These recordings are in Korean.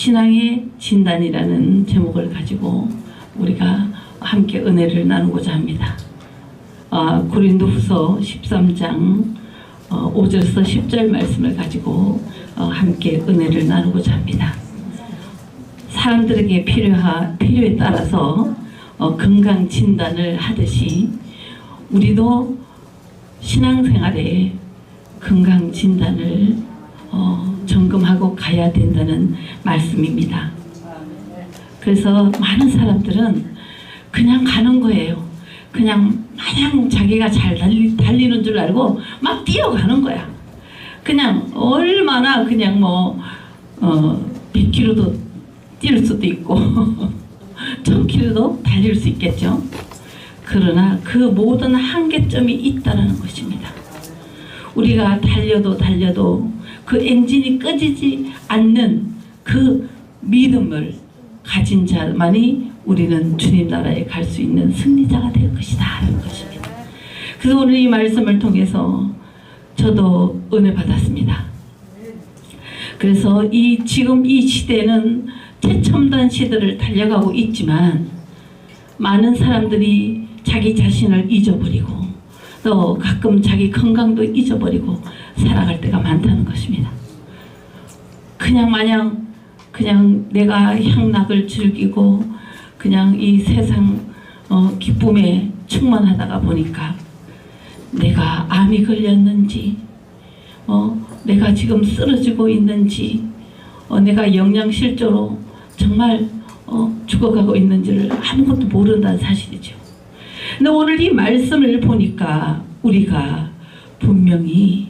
신앙의 진단이라는 제목을 가지고 우리가 함께 은혜를 나누고자 합니다. 고린도후서 13장 5절에서 10절 말씀을 가지고 함께 은혜를 나누고자 합니다. 사람들에게 필요에 따라서 건강 진단을 하듯이 우리도 신앙생활에 건강 진단을 점검하고 가야 된다는 말씀입니다. 그래서 많은 사람들은 그냥 가는 거예요. 그냥 마냥 자기가 잘 달리는 줄 알고 막 뛰어가는 거야. 그냥 얼마나 그냥 100km도 뛸 수도 있고 1000km도 달릴 수 있겠죠. 그러나 그 모든 한계점이 있다는 것입니다. 우리가 달려도 그 엔진이 꺼지지 않는 그 믿음을 가진 자만이 우리는 주님 나라에 갈 수 있는 승리자가 될 것이다 하는 것입니다. 그래서 오늘 이 말씀을 통해서 저도 은혜 받았습니다. 그래서 지금 이 시대는 최첨단 시대를 달려가고 있지만 많은 사람들이 자기 자신을 잊어버리고 또 가끔 자기 건강도 잊어버리고 살아갈 때가 많다는 것입니다. 그냥 내가 향락을 즐기고 그냥 이 세상 기쁨에 충만하다가 보니까 내가 암이 걸렸는지 내가 지금 쓰러지고 있는지 내가 영양실조로 정말 죽어가고 있는지를 아무것도 모른다는 사실이죠. 근데 오늘 이 말씀을 보니까 우리가 분명히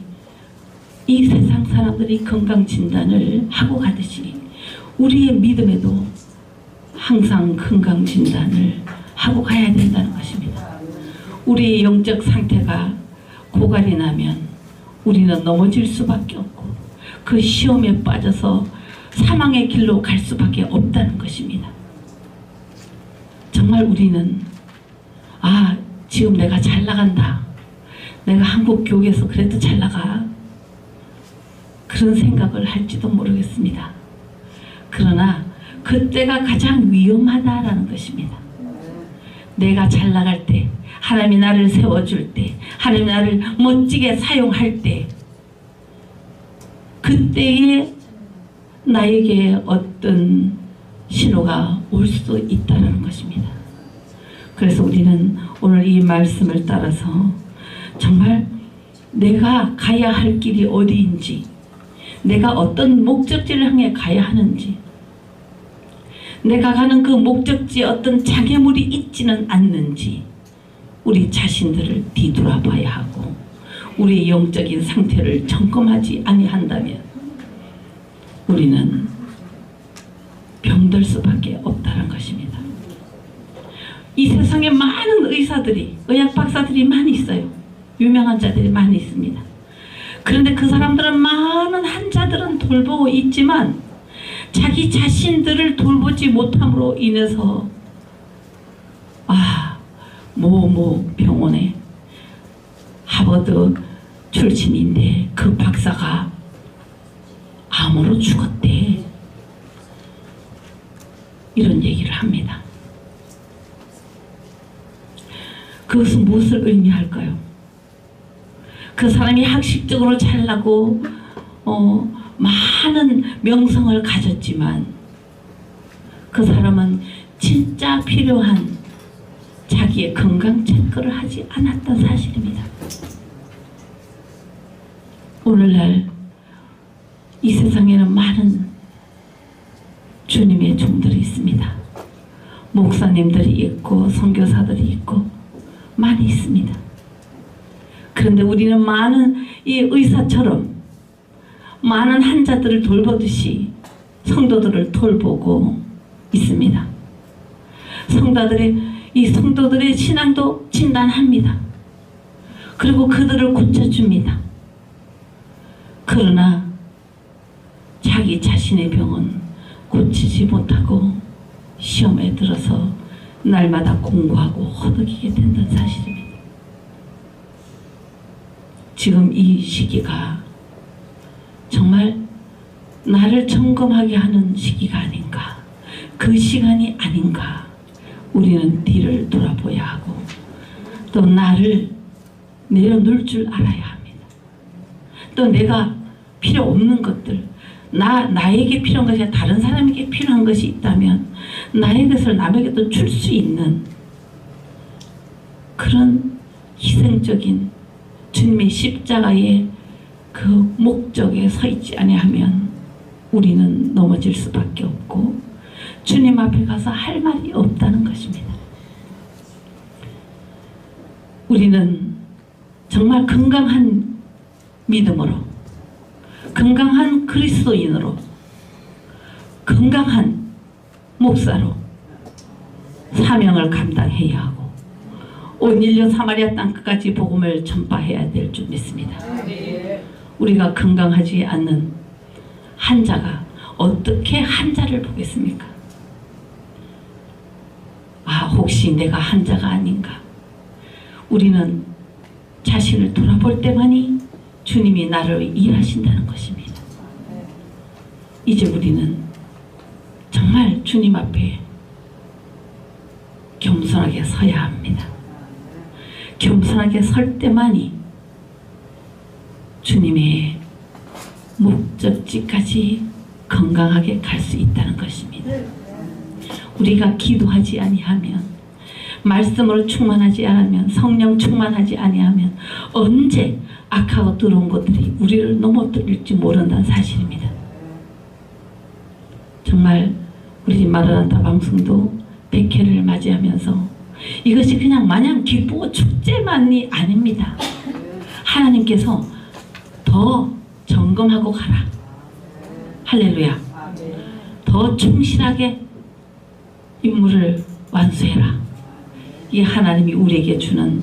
이 세상 사람들이 건강 진단을 하고 가듯이 우리의 믿음에도 항상 건강 진단을 하고 가야 된다는 것입니다. 우리의 영적 상태가 고갈이 나면 우리는 넘어질 수밖에 없고 그 시험에 빠져서 사망의 길로 갈 수밖에 없다는 것입니다. 정말 우리는 지금 내가 잘 나간다. 내가 한국 교회에서 그래도 잘 나가. 그런 생각을 할지도 모르겠습니다. 그러나 그때가 가장 위험하다라는 것입니다. 내가 잘 나갈 때, 하나님이 나를 세워줄 때, 하나님이 나를 멋지게 사용할 때, 그때에 나에게 어떤 신호가 올 수 있다는 것입니다. 그래서 우리는 오늘 이 말씀을 따라서 정말 내가 가야 할 길이 어디인지, 내가 어떤 목적지를 향해 가야 하는지, 내가 가는 그 목적지에 어떤 장애물이 있지는 않는지 우리 자신들을 뒤돌아봐야 하고 우리의 영적인 상태를 점검하지 아니한다면 우리는 병들 수밖에 없다는 것입니다. 이 세상에 많은 의학 박사들이 많이 있어요. 유명한 자들이 많이 있습니다. 그런데 그 사람들은 많은 환자들은 돌보고 있지만 자기 자신들을 돌보지 못함으로 인해서 모 병원에 하버드 출신인데 그 박사가 암으로 죽었대. 이런 얘기를 합니다. 그것은 무엇을 의미할까요? 그 사람이 학식적으로 잘나고 많은 명성을 가졌지만 그 사람은 진짜 필요한 자기의 건강 체크를 하지 않았던 사실입니다. 오늘날 이 세상에는 많은 주님의 종들이 있습니다. 목사님들이 있고 선교사들이 있고 많이 있습니다. 그런데 우리는 많은 이 의사처럼 많은 환자들을 돌보듯이 성도들을 돌보고 있습니다. 성도들의 신앙도 진단합니다. 그리고 그들을 고쳐줍니다. 그러나 자기 자신의 병은 고치지 못하고 시험에 들어서 날마다 공부하고 허덕이게 된다는 사실입니다. 지금 이 시기가 정말 나를 점검하게 하는 시기가 아닌가, 그 시간이 아닌가. 우리는 뒤를 돌아보야 하고 또 나를 내려놓을 줄 알아야 합니다. 또 내가 필요 없는 것들, 나에게 필요한 것이 아니라 다른 사람에게 필요한 것이 있다면 나의 것을 남에게 또 줄 수 있는 그런 희생적인 주님의 십자가의 그 목적에 서 있지 아니하면 우리는 넘어질 수밖에 없고 주님 앞에 가서 할 말이 없다는 것입니다. 우리는 정말 건강한 믿음으로, 건강한 그리스도인으로, 건강한 목사로 사명을 감당해야 하고 온 인류 사마리아 땅끝까지 복음을 전파해야 될 줄 믿습니다. 우리가 건강하지 않는 환자가 어떻게 환자를 보겠습니까? 혹시 내가 환자가 아닌가? 우리는 자신을 돌아볼 때만이 주님이 나를 일하신다는 것입니다. 이제 우리는 정말 주님 앞에 겸손하게 서야 합니다. 겸손하게 설 때만이 주님의 목적지까지 건강하게 갈 수 있다는 것입니다. 우리가 기도하지 아니하면, 말씀으로 충만하지 않으면, 성령 충만하지 아니하면 언제 악하고 들어온 것들이 우리를 넘어뜨릴지 모른다는 사실입니다. 정말 우리 마라나타 방송도 100회를 맞이하면서 이것이 그냥 마냥 기쁘고 축제만이 아닙니다. 하나님께서 더 점검하고 가라. 할렐루야. 더 충실하게 임무를 완수해라. 이게 하나님이 우리에게 주는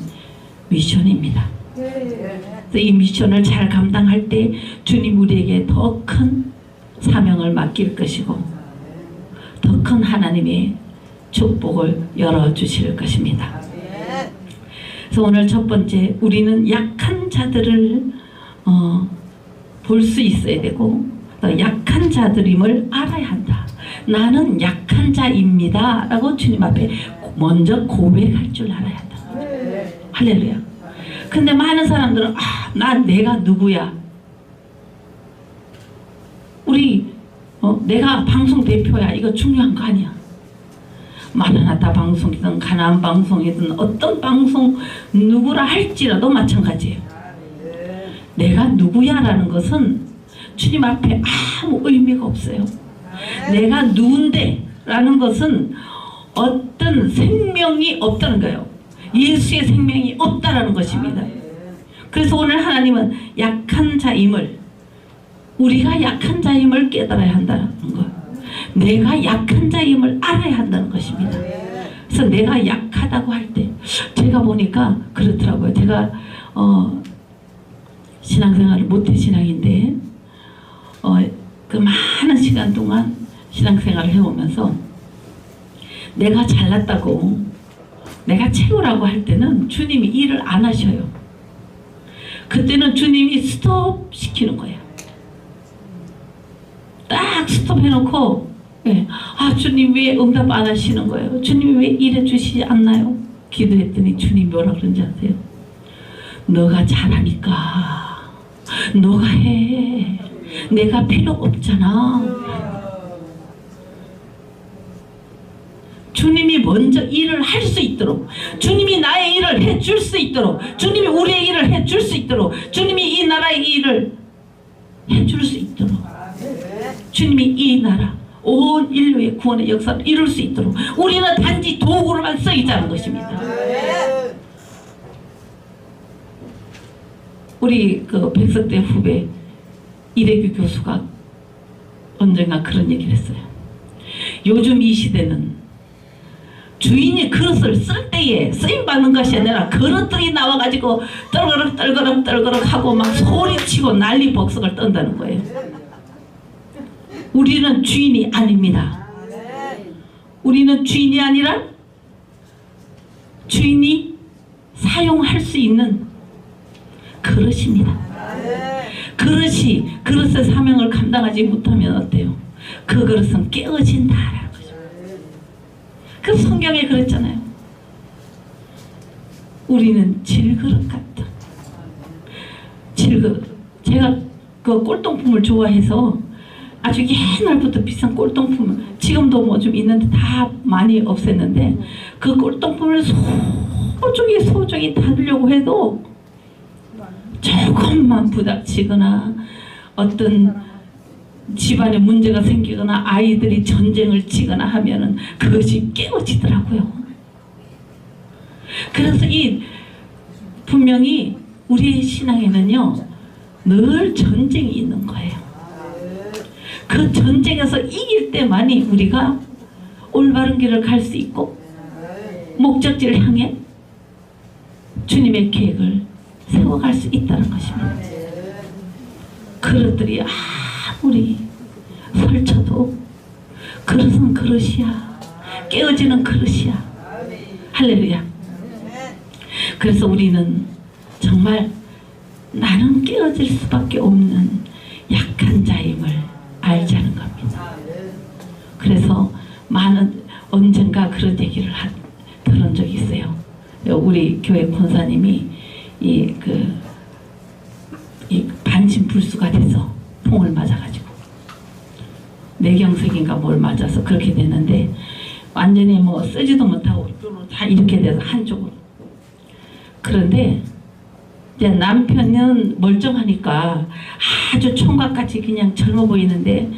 미션입니다. 이 미션을 잘 감당할 때 주님 우리에게 더 큰 사명을 맡길 것이고 더 큰 하나님의 축복을 열어주실 것입니다. 그래서 오늘 첫 번째, 우리는 약한 자들을 볼 수 있어야 되고 또 약한 자들임을 알아야 한다. 나는 약한 자입니다 라고 주님 앞에 먼저 고백할 줄 알아야 한다. 할렐루야. 근데 많은 사람들은 내가 누구야? 내가 방송 대표야. 이거 중요한 거 아니야. 마라나타 방송이든 가나안 방송이든 어떤 방송 누구라 할지라도 마찬가지예요. 내가 누구야라는 것은 주님 앞에 아무 의미가 없어요. 내가 누군데 라는 것은 어떤 생명이 없다는 거예요. 예수의 생명이 없다라는 것입니다. 그래서 오늘 하나님은 약한 자임을, 우리가 약한 자임을 깨달아야 한다는 것, 내가 약한 자임을 알아야 한다는 것입니다. 그래서 내가 약하다고 할 때 제가 보니까 그렇더라고요. 제가 신앙생활을 모태신앙인데 그 많은 시간 동안 신앙생활을 해오면서 내가 잘났다고, 내가 최고라고 할 때는 주님이 일을 안 하셔요. 그때는 주님이 스톱 시키는 거예요. 딱 스톱 해놓고 주님 왜 응답 안 하시는 거예요? 주님이 왜 일해 주시지 않나요? 기도했더니 주님이 뭐라 그런지 아세요? 너가 잘하니까 너가 해. 내가 필요 없잖아. 주님이 먼저 일을 할 수 있도록, 주님이 나의 일을 해줄 수 있도록, 주님이 우리의 일을 해줄 수 있도록, 주님이 이 나라의 일을 해줄 수 있도록, 주님이 이 나라 온 인류의 구원의 역사를 이룰 수 있도록 우리는 단지 도구로만 쓰이자는 것입니다. 우리 그 백석대 후배 이대규 교수가 언젠가 그런 얘기를 했어요. 요즘 이 시대는 주인이 그릇을 쓸 때에 쓰임받는 것이 아니라 그릇들이 나와가지고 떨거럭 하고 막 소리치고 난리 법석을 떤다는 거예요. 우리는 주인이 아닙니다. 우리는 주인이 아니라 주인이 사용할 수 있는 그릇입니다. 그릇의 사명을 감당 감당하지 못하면 어때요? 그 그릇은 깨어진다라는 거죠. 그 성경에 그랬잖아요. 우리는 질그릇 같다. 질그릇. 제가 그 꼴동품을 좋아해서 아주 옛날부터 비싼 꼴동품, 지금도 뭐 좀 있는데 다 많이 없앴는데, 그 꼴동품을 소중히 다루려고 해도 조금만 부닥치거나 어떤 집안에 문제가 생기거나 아이들이 전쟁을 치거나 하면은 그것이 깨어지더라고요. 그래서 분명히 우리 신앙에는요 늘 전쟁이 있는 거예요. 그 전쟁에서 이길 때만이 우리가 올바른 길을 갈 수 있고 목적지를 향해 주님의 계획을 세워갈 수 있다는 것입니다. 그릇들이 아무리 설쳐도 그릇은 그릇이야. 깨어지는 그릇이야. 할렐루야. 그래서 우리는 정말 나는 깨어질 수밖에 없는 약한 자임을 알자는 겁니다. 그래서 언젠가 그런 얘기를 들은 적이 있어요. 우리 교회 권사님이 이 반신불수가 돼서 총을 맞아가지고 뇌경색인가 뭘 맞아서 그렇게 됐는데 완전히 뭐 쓰지도 못하고 다 이렇게 돼서 한쪽으로. 그런데 이제 남편은 멀쩡하니까 아주 총각같이 그냥 젊어 보이는데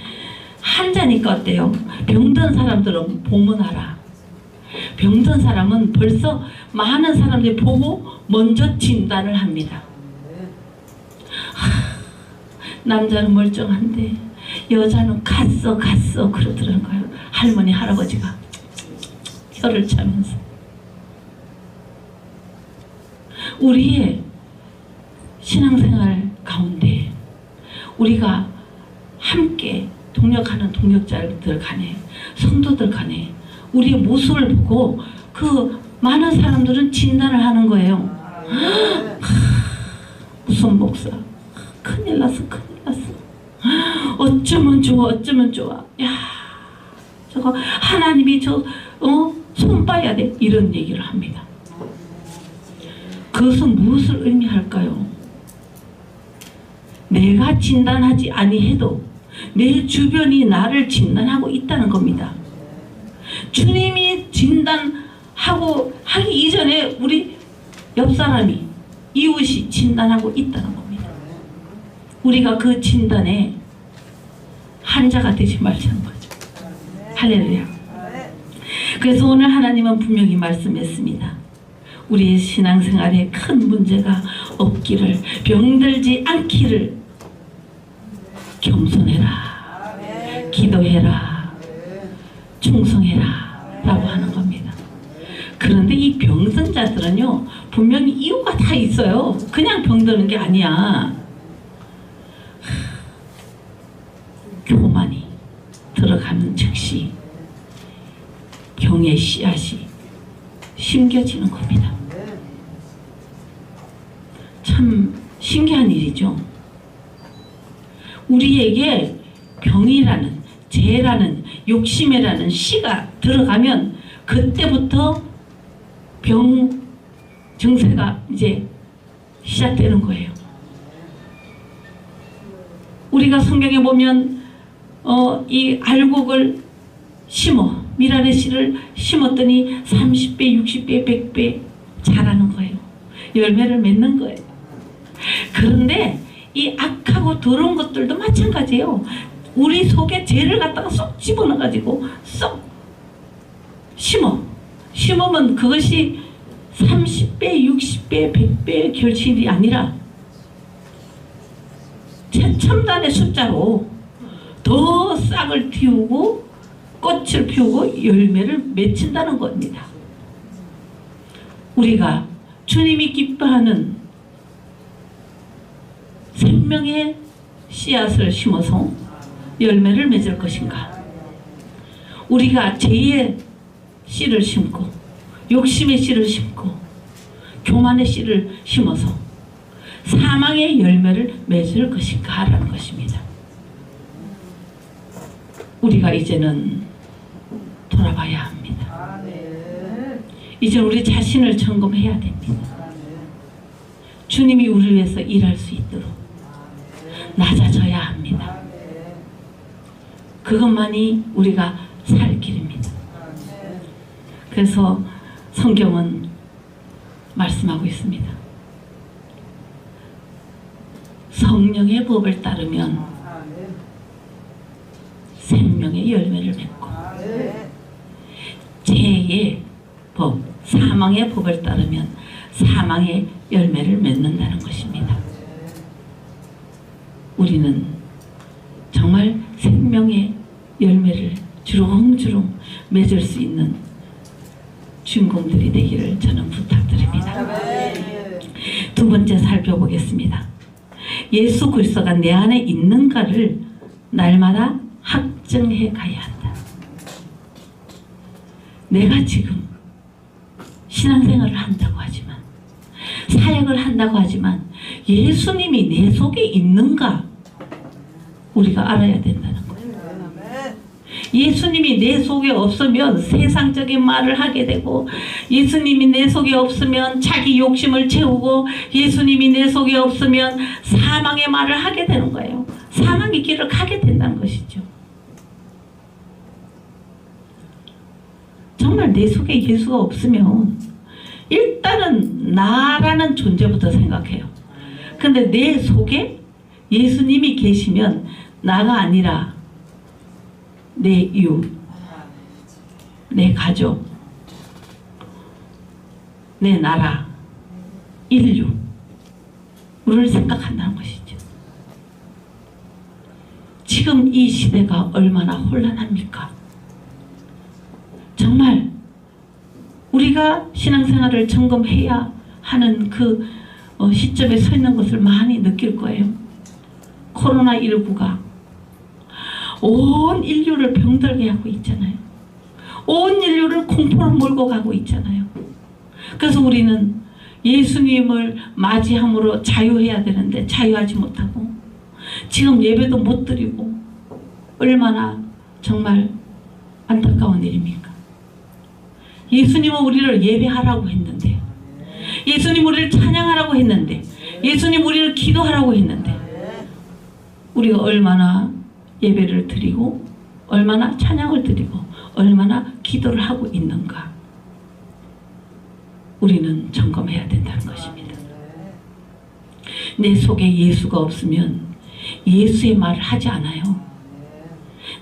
환자니까 어때요? 병든 사람들은 보면 알아. 병든 사람은 벌써 많은 사람들이 보고 먼저 진단을 합니다. 남자는 멀쩡한데 여자는 갔어 그러더라는 거예요. 할머니 할아버지가 혀를 차면서. 우리의 신앙생활 가운데 우리가 함께 동역하는 동역자들 간에 성도들 간에 우리의 모습을 보고 그 많은 사람들은 진단을 하는 거예요. 무슨 목사 큰일 났어. 어쩌면 좋아. 야, 저거 하나님이 손 봐야 돼. 이런 얘기를 합니다. 그것은 무엇을 의미할까요? 내가 진단하지 아니해도 내 주변이 나를 진단하고 있다는 겁니다. 주님이 하기 이전에 우리 옆 사람이, 이웃이 진단하고 있다는 겁니다. 우리가 그 진단에 한자가 되지 말자는 거죠. 할렐루야. 그래서 오늘 하나님은 분명히 말씀했습니다. 우리의 신앙생활에 큰 문제가 없기를, 병들지 않기를 겸손해라, 기도해라, 충성해라 라고 하는 겁니다. 그런데 이 병든 자들은요 분명히 이유가 다 있어요. 그냥 병드는 게 아니야. 교만이 들어가는 즉시 병의 씨앗이 심겨지는 겁니다. 참 신기한 일이죠. 우리에게 병이라는, 죄라는, 욕심이라는 씨가 들어가면 그때부터 병 증세가 이제 시작되는 거예요. 우리가 성경에 보면 이 알곡을 미랄의 씨를 심었더니 30배, 60배, 100배 자라는 거예요. 열매를 맺는 거예요. 그런데 이 악하고 더러운 것들도 마찬가지예요. 우리 속에 죄를 갖다가 쏙 집어넣어가지고 쏙 심으면 그것이 30배, 60배, 100배의 결실이 아니라 최첨단의 숫자로 더 싹을 틔우고 꽃을 피우고 열매를 맺힌다는 겁니다. 우리가 주님이 기뻐하는 생명의 씨앗을 심어서 열매를 맺을 것인가? 우리가 죄의 씨를 심고 욕심의 씨를 심고 교만의 씨를 심어서 사망의 열매를 맺을 것인가? 라는 것입니다. 우리가 이제는 돌아봐야 합니다. 이제 우리 자신을 점검해야 됩니다. 주님이 우리를 위해서 일할 수 있도록 낮아져야 합니다. 그것만이 우리가 살 길입니다. 그래서 성경은 말씀하고 있습니다. 성령의 법을 따르면 생명의 열매를 맺고, 죄의 법, 사망의 법을 따르면 사망의 열매를 맺는다는 것입니다. 우리는 정말 생명의 열매를 주렁주렁 맺을 수 있는 주인공들이 되기를 저는 부탁드립니다. 두 번째 살펴보겠습니다. 예수 그리스도가 내 안에 있는가를 날마다 확증해 가야 한다. 내가 지금 신앙생활을 한다고 하지만, 사역을 한다고 하지만 예수님이 내 속에 있는가 우리가 알아야 된다는 거예요. 예수님이 내 속에 없으면 세상적인 말을 하게 되고, 예수님이 내 속에 없으면 자기 욕심을 채우고, 예수님이 내 속에 없으면 사망의 말을 하게 되는 거예요. 사망의 길을 가게 된다는 것이죠. 정말 내 속에 예수가 없으면 일단은 나라는 존재부터 생각해요. 근데 내 속에 예수님이 계시면 나가 아니라 내 이웃, 내 가족, 내 나라, 인류를 생각한다는 것이죠. 지금 이 시대가 얼마나 혼란합니까? 정말 우리가 신앙생활을 점검해야 하는 그 시점에 서 있는 것을 많이 느낄 거예요. 코로나19가 온 인류를 병들게 하고 있잖아요. 온 인류를 공포로 몰고 가고 있잖아요. 그래서 우리는 예수님을 맞이함으로 자유해야 되는데 자유하지 못하고, 지금 예배도 못 드리고, 얼마나 정말 안타까운 일입니까? 예수님은 우리를 예배하라고 했는데, 예수님 우리를 찬양하라고 했는데, 예수님 우리를 기도하라고 했는데, 우리가 얼마나 예배를 드리고, 얼마나 찬양을 드리고, 얼마나 기도를 하고 있는가 우리는 점검해야 된다는 것입니다. 내 속에 예수가 없으면 예수의 말을 하지 않아요.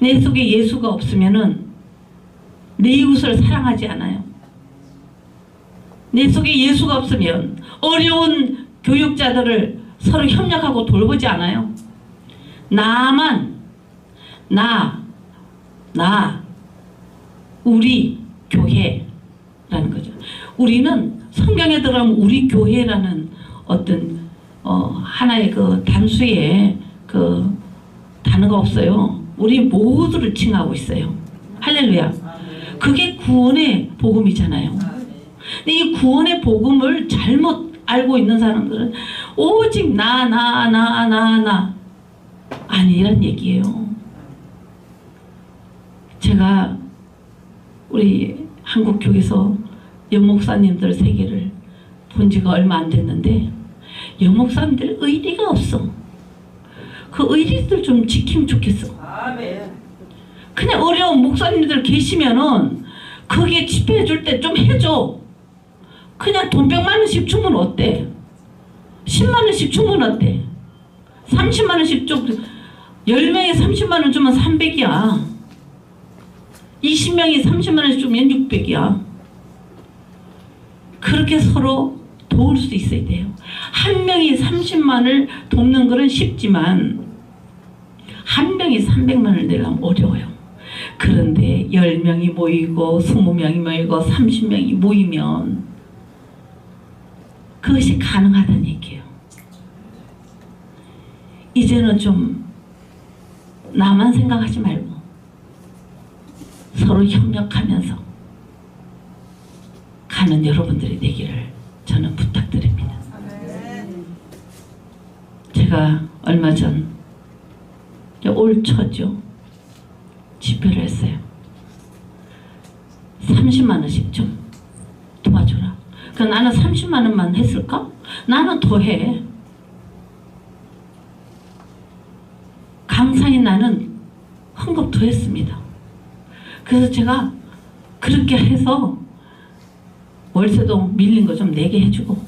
내 속에 예수가 없으면은 내 이웃을 사랑하지 않아요. 내 속에 예수가 없으면 어려운 교육자들을 서로 협력하고 돌보지 않아요. 나만, 우리 교회라는 거죠. 우리는 성경에 들어가면 우리 교회라는 어떤 하나의 그 단수의 그 단어가 없어요. 우리 모두를 칭하고 있어요. 할렐루야. 그게 구원의 복음이잖아요. 근데 이 구원의 복음을 잘못 알고 있는 사람들은 오직 나 아니란 얘기예요. 제가 우리 한국교회에서 여목사님들 세계를 본 지가 얼마 안 됐는데, 여목사님들 의리가 없어. 그 의리들 좀 지키면 좋겠어. 그냥 어려운 목사님들 계시면은 거기에 집회해 줄 때 좀 해줘. 그냥 돈 100만 원씩 주면 어때? 10만 원씩 주면 어때? 30만 원씩 줘. 10명이 30만 원 주면 300이야. 20명이 30만 원씩 주면 600이야. 그렇게 서로 도울 수 있어야 돼요. 한 명이 30만을 돕는 것은 쉽지만 한 명이 300만을 내려면 어려워요. 그런데 10명이 모이고 20명이 모이고 30명이 모이면 그것이 가능하다는 얘기예요. 이제는 좀 나만 생각하지 말고 서로 협력하면서 가는 여러분들이 되기를 저는 부탁드립니다. 제가 얼마 전 올 초죠. 집회를 했어요. 30만 원씩 좀 도와줘라. 그러니까 나는 30만 원만 했을까? 나는 더 해. 감사히 나는 헌금 더 했습니다. 그래서 제가 그렇게 해서 월세도 밀린 거 좀 내게 해주고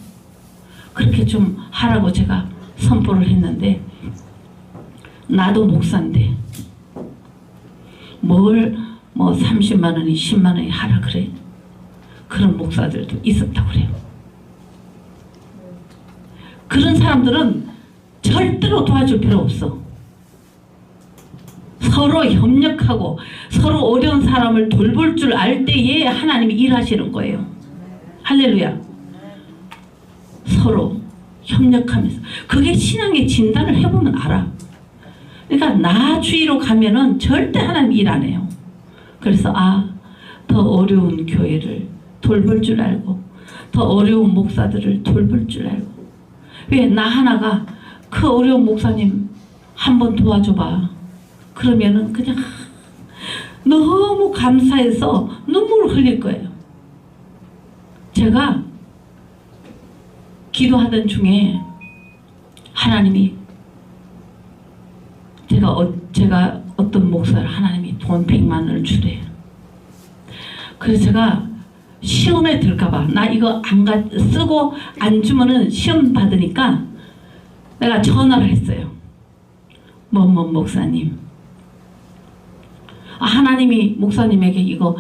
그렇게 좀 하라고 제가 선포를 했는데, 나도 목사인데 뭘 뭐 30만 원이 10만 원이 하라 그래. 그런 목사들도 있었다고 그래요. 그런 사람들은 절대로 도와줄 필요 없어. 서로 협력하고 서로 어려운 사람을 돌볼 줄 알 때에 하나님이 일하시는 거예요. 할렐루야. 서로 협력하면서. 그게 신앙의 진단을 해보면 알아. 그러니까 나 주의로 가면은 절대 하나님 일 안 해요. 그래서 더 어려운 교회를 돌볼 줄 알고 더 어려운 목사들을 돌볼 줄 알고. 왜 나 하나가 그 어려운 목사님 한번 도와줘봐. 그러면은 그냥 너무 감사해서 눈물을 흘릴 거예요. 제가 기도하던 중에 하나님이 제가 어떤 목사를 하나님이 돈 100만 원을 주래요. 그래서 제가 시험에 들까봐 나 이거 쓰고 안 주면은 시험 받으니까 내가 전화를 했어요. 목사님, 하나님이 목사님에게 이거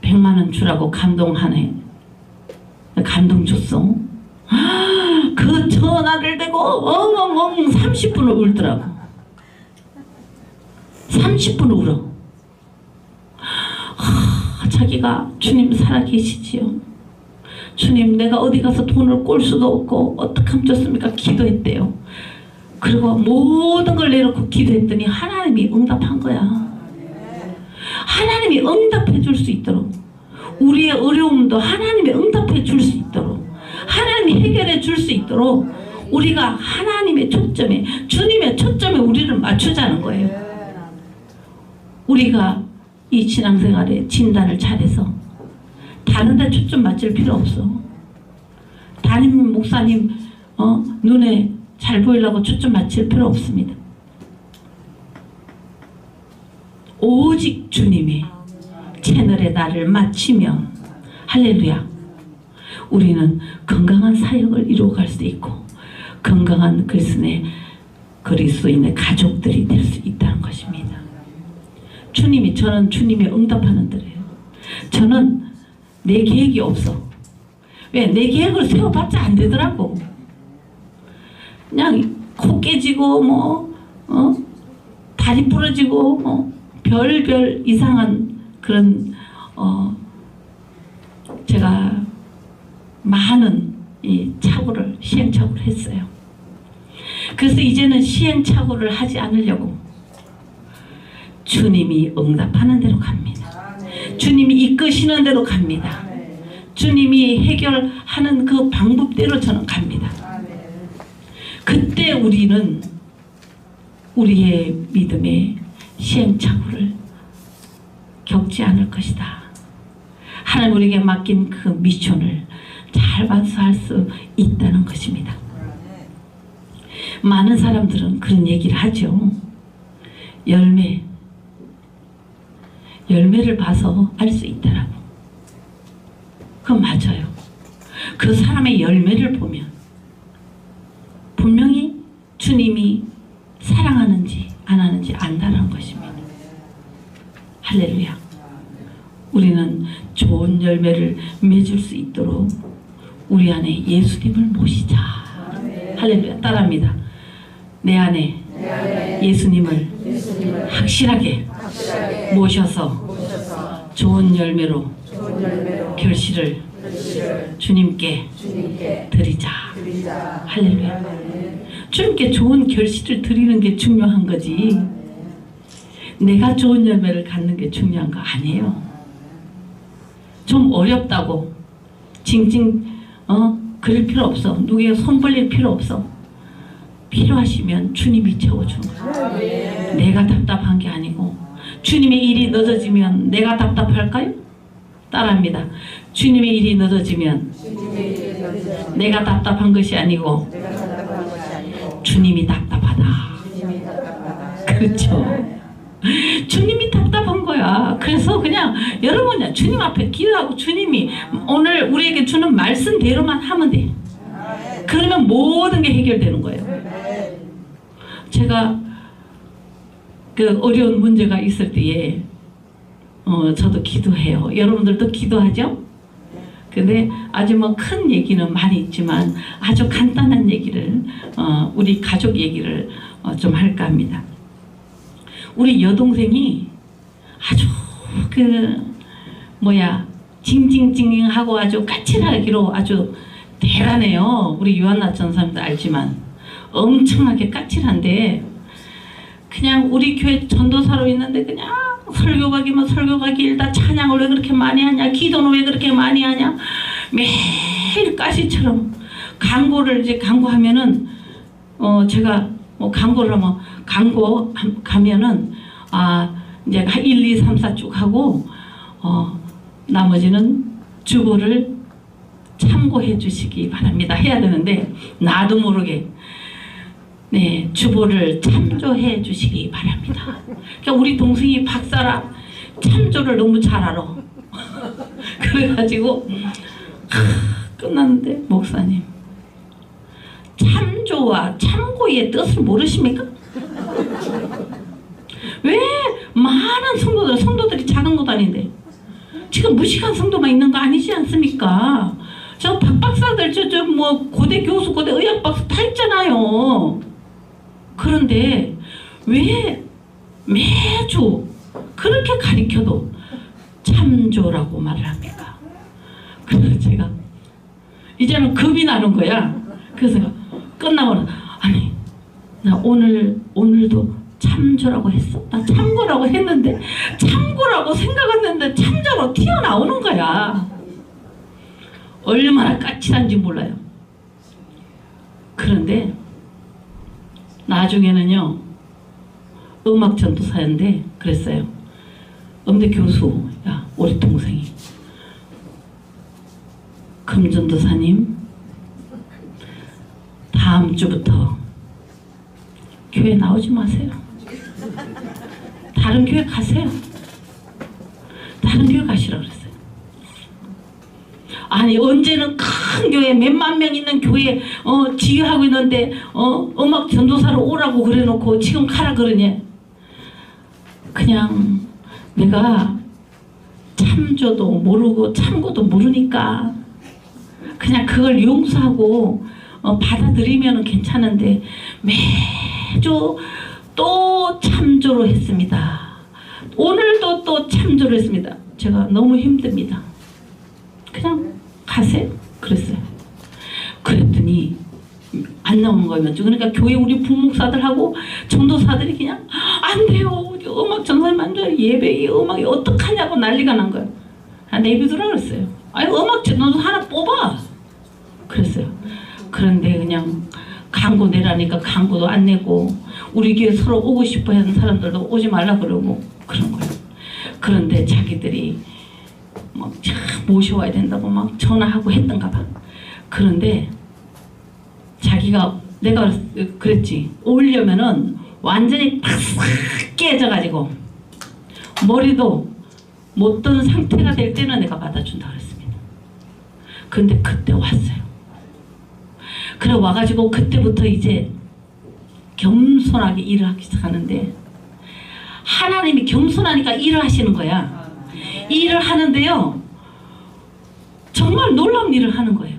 100만 원 주라고 감동하네. 감동 줬어. 그 전화를 대고 엉엉엉 30분을 울더라고. 30분을 울어. 자기가 주님 살아계시지요. 주님, 내가 어디 가서 돈을 꼴 수도 없고 어떡하면 좋습니까? 기도했대요. 그리고 모든 걸 내놓고 기도했더니 하나님이 응답한 거야. 하나님이 응답해 줄 수 있도록, 우리의 어려움도 하나님이 응답해 줄 수 있도록, 하나님이 해결해 줄 수 있도록 우리가 하나님의 초점에, 주님의 초점에 우리를 맞추자는 거예요. 우리가 이 신앙생활에 진단을 잘해서 다른 데 초점 맞출 필요 없어. 담임 목사님 눈에 잘 보이려고 초점 맞출 필요 없습니다. 오직 주님의 채널에 나를 맞추면, 할렐루야, 우리는 건강한 사역을 이루어갈 수 있고 건강한 그리스도인의 가족들이 될 수 있다는 것입니다. 저는 주님이 응답하는 데래요. 저는 내 계획이 없어. 왜? 내 계획을 세워봤자 안 되더라고. 그냥 코 깨지고 다리 부러지고 별별 이상한 그런 제가 많은 시행착오를 했어요. 그래서 이제는 시행착오를 하지 않으려고 주님이 응답하는 대로 갑니다. 주님이 이끄시는 대로 갑니다. 주님이 해결하는 그 방법대로 저는 갑니다. 그때 우리는 우리의 믿음의 시행착오를 겪지 않을 것이다. 하나님 우리에게 맡긴 그 미션을 잘 완수할 수 있다는 것입니다. 많은 사람들은 그런 얘기를 하죠. 열매를 봐서 알 수 있다라고. 그건 맞아요. 그 사람의 열매를 보면 분명히 주님이 사랑하는지 안 하는지 안다는 것입니다. 할렐루야. 우리는 좋은 열매를 맺을 수 있도록 우리 안에 예수님을 모시자. 할렐루야. 따라합니다. 내 안에 예수님을 확실하게 모셔서 좋은 열매로 결실을 주님께 드리자. 할렐루야. 주님께 좋은 결실을 드리는 게 중요한 거지, 내가 좋은 열매를 갖는 게 중요한 거 아니에요. 좀 어렵다고 징징 그럴 필요 없어. 누구에게 손 벌릴 필요 없어. 필요하시면 주님이 채워주는 거예요. 내가 답답한 게 아니고 주님의 일이 늦어지면 내가 답답할까요? 따라합니다. 주님의 일이 늦어지면 내가 답답한 것이 아니고 주님이 답답하다. 그렇죠. 주님이 답답한 거야. 그래서 그냥 여러분 주님 앞에 기도하고 주님이 오늘 우리에게 주는 말씀대로만 하면 돼. 그러면 모든 게 해결되는 거예요. 제가 그 어려운 문제가 있을 때에 저도 기도해요. 여러분들도 기도하죠? 근데 아주 뭐 큰 얘기는 많이 있지만 아주 간단한 얘기를 우리 가족 얘기를 좀 할까 합니다. 우리 여동생이 아주 징징징하고 아주 까칠하기로 아주 대단해요. 우리 유한나 전사님도 알지만 엄청나게 까칠한데 그냥 우리 교회 전도사로 있는데 그냥 설교 가기면 설교 가기 일다 찬양을 왜 그렇게 많이 하냐, 기도는 왜 그렇게 많이 하냐, 매일 가시처럼 광고를 이제 광고하면은 제가 광고를 하면 광고 가면은 이제 1, 2, 3, 4 쭉 하고 나머지는 주보를 참고해 주시기 바랍니다. 해야 되는데 나도 모르게 주보를 참조해 주시기 바랍니다. 그러니까 우리 동생이 박사라 참조를 너무 잘 알아. 그래가지고 끝났는데 목사님 참조와 참고의 뜻을 모르십니까? 왜 많은 성도들이 작은 것도 아닌데 지금 무식한 성도만 있는 거 아니지 않습니까? 저 박박사들 뭐 고대 교수 고대 의학 박사 다 있잖아요. 그런데 왜 매주 그렇게 가르쳐도 참조라고 말을 합니까? 그래서 제가 이제는 겁이 나는 거야. 그래서 끝나고는 아니 나 오늘도 참조라고 했어? 나 참고라고 했는데 참고라고 생각했는데 참조로 튀어나오는 거야. 얼마나 까칠한지 몰라요. 그런데 나중에는요 음악 전도사인데 그랬어요. 음대 교수야 우리 동생이 금전도사님 다음 주부터 교회 나오지 마세요. 다른 교회 가세요. 다른 교회 가시라 그랬어요. 아니 언제는 큰 교회 몇만 명 있는 교회 지휘하고 있는데 음악 전도사로 오라고 그래놓고 지금 가라 그러냐. 그냥 내가 참조도 모르고 참고도 모르니까 그냥 그걸 용서하고 받아들이면 괜찮은데 매주 또 참조로 했습니다. 오늘도 또 참조를 했습니다. 제가 너무 힘듭니다. 그냥 가세요. 그랬어요. 그랬더니 안 나오는 거예요. 그러니까 교회 우리 부목사들하고 전도사들이 그냥 안 돼요. 우리 음악 전사님 안 돼요. 예배 음악이 어떡하냐고 난리가 난 거예요. 내비두라 그랬어요. 아니 음악 전도사 하나 뽑아. 그랬어요. 그런데 그냥 광고 내라니까 광고도 안 내고 우리 교회 서로 오고 싶어 하는 사람들도 오지 말라 그러고 그런 거예요. 그런데 자기들이 막 모셔와야 된다고 막 전화하고 했던가 봐. 그런데 자기가 내가 그랬지. 오려면은 완전히 팍 깨져가지고 머리도 못 든 상태가 될 때는 내가 받아준다 그랬습니다. 근데 그때 왔어요. 그래 와가지고 그때부터 이제 겸손하게 일을 하기 시작하는데 하나님이 겸손하니까 일을 하시는 거야. 일을 하는데요 정말 놀라운 일을 하는 거예요.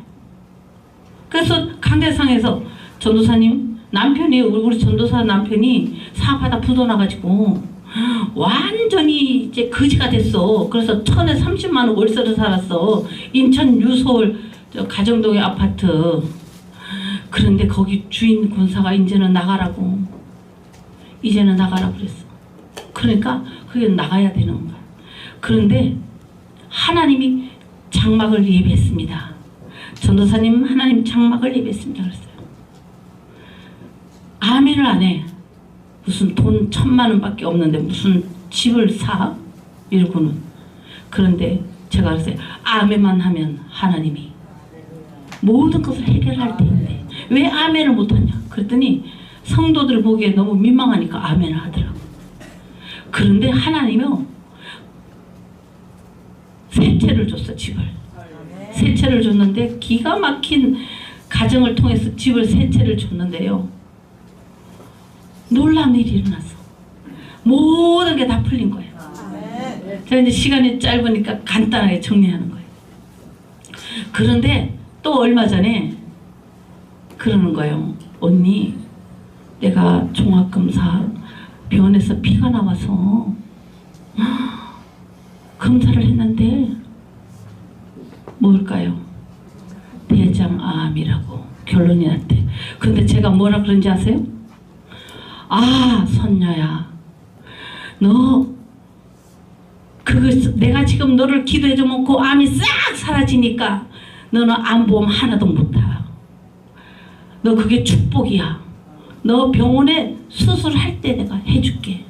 그래서 강대상에서 전도사님 남편이 우리 전도사 남편이 사업하다 부도나가지고 완전히 이제 거지가 됐어. 그래서 1,030만 원 월세를 살았어. 인천 유서울 가정동의 아파트. 그런데 거기 주인 군사가 이제는 나가라고 그랬어. 그러니까 그게 나가야 되는 거야. 그런데 하나님이 장막을 예배했습니다. 전도사님 하나님 장막을 예배했습니다 그랬어요. 아멘을 안 해. 무슨 돈 1,000만 원밖에 없는데 무슨 집을 사 일구는. 그런데 제가 그랬어요. 아멘만 하면 하나님이 모든 것을 해결할 텐데 왜 아멘을 못하냐. 그랬더니 성도들 보기에 너무 민망하니까 아멘을 하더라고. 그런데 하나님이요 세 채를 줬어. 집을 세 채를 줬는데 기가 막힌 가정을 통해서 집을 세 채를 줬는데요, 놀라운 일이 일어났어. 모든 게 다 풀린 거예요. 제가 이제 시간이 짧으니까 간단하게 정리하는 거예요. 그런데 또 얼마 전에 그러는 거예요. 언니, 내가 종합검사 병원에서 피가 나와서 검사를 했는데 뭘까요? 대장암이라고 결론이 났대. 근데 제가 뭐라 그런지 아세요? 아, 선녀야, 너 그거 내가 지금 너를 기도해주면 그 암이 싹 사라지니까 너는 암보험 하나도 못 타. 너 그게 축복이야. 너 병원에 수술할 때 내가 해줄게.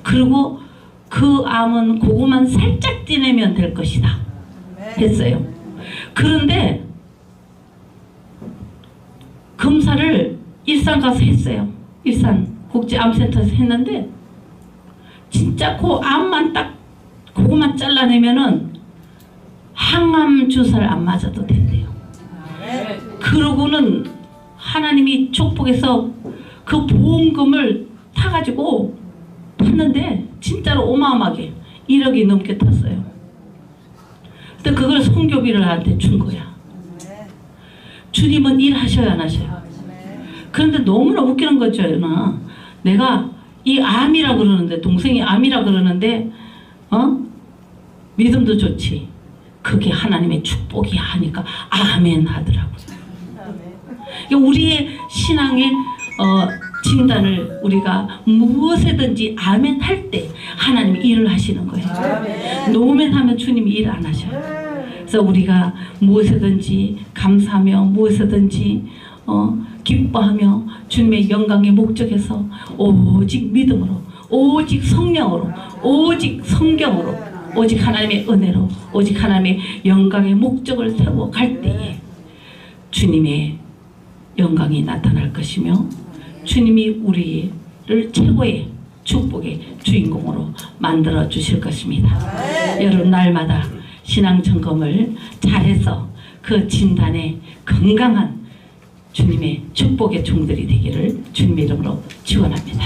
그리고 그 암은 그거만 살짝 떼내면 될 것이다 했어요. 그런데 검사를 일산 가서 했어요. 일산 국제암센터에서 했는데 진짜 그 암만 딱 그거만 잘라내면은 항암 주사를 안 맞아도 된대요. 그러고는 하나님이 축복해서 그 보험금을 타가지고 탔는데 진짜로 어마어마하게 1억이 넘게 탔어요. 근데 그걸 성교비를 나한테 준 거야. 주님은 일하셔야 안 하셔요. 그런데 너무나 웃기는 거죠. 내가 이 암이라 그러는데, 동생이 암이라 그러는데 믿음도 좋지, 그게 하나님의 축복이야 하니까 아멘 하더라고요. 우리의 신앙의 진단을 우리가 무엇에든지 아멘 할 때 하나님이 일을 하시는 거예요. 노멘 하면 주님이 일 안 하셔요. 그래서 우리가 무엇에든지 감사하며 무엇에든지 기뻐하며 주님의 영광의 목적에서 오직 믿음으로, 오직 성령으로, 오직 성경으로, 오직 하나님의 은혜로, 오직 하나님의 영광의 목적을 세워 갈 때에 주님의 영광이 나타날 것이며 주님이 우리를 최고의 축복의 주인공으로 만들어 주실 것입니다. 여러분, 날마다 신앙 점검을 잘해서 그 진단에 건강한 주님의 축복의 종들이 되기를 주님의 이름으로 축원합니다.